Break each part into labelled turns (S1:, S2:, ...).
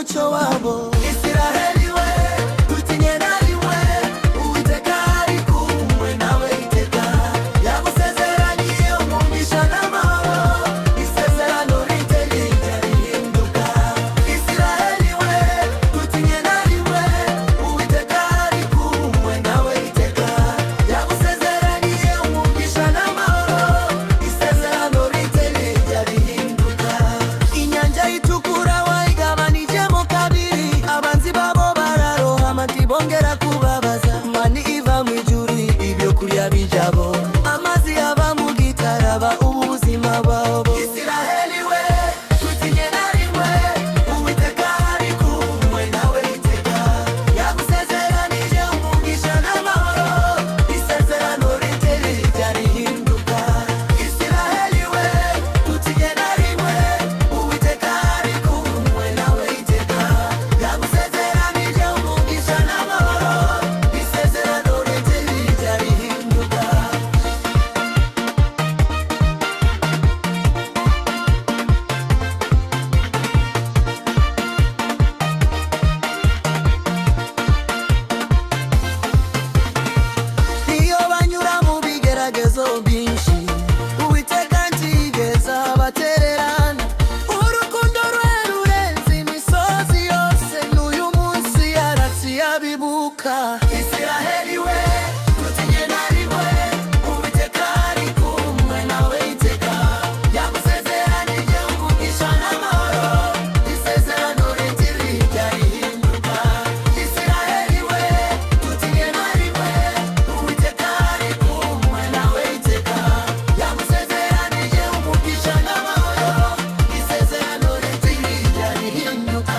S1: umuco wabo. Isiraheli we tutinye nariwe, Uwiteka ari kumwe nawe iteka. Yagusezeraniye umugisha n'amahoro, isezerano rite rijya rihinduka. Isiraheli we tutinye nariwe, Uwiteka ari kumwe nawe iteka. Yagusezeraniye umugisha n'amahoro, isezerano rite rijya rihinduka. Inyanja itukura wayigabanijemo kabiri, abanzi babo bararohama ntibongera kubabaza. Mani iva mu ijuru, ibyo kurya bijabo, amazi ava mu gitaraba ubuzima bwabo. Isiraheli we tutinye nariwe, Uwiteka ari kumwe nawe iteka. Yagusezeranije umugisha n'amahoro, isezerano rite rijya rihinduka. Isiraheli we tutinye nariwe, Uwiteka ari kumwe nawe iteka. Yagusezeranije umugisha n'amahoro, isezerano rite rijya rihinduka. Iyo banyura mu bigeragezo byinshi, Uwiteka ntigeze abatererana. Urukundo rwe rurenze imisozi yose, n'uyu munsi araciyabibuka. Isiraheli we tutinye nariwe, Uwiteka ari kumwe nawe iteka. Yagusezeranije umugisha n'amahoro, isezerano rite rijya rihinduka. Isiraheli we tutinye nariwe, Uwiteka ari kumwe nawe iteka. Yagusezeranije umugisha n'amahoro, isezerano rite rijya rihinduka.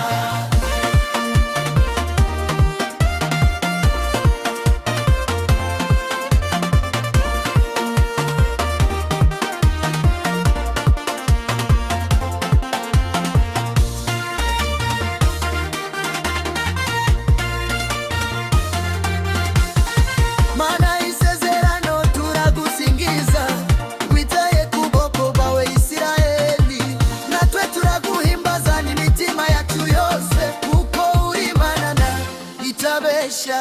S1: Mana isezerano turagusingiza, witaye kuboko bwawe Isiraheli. Natwe turaguhimbaza n'imitima yacu yose, kuko uri Imana itabesha.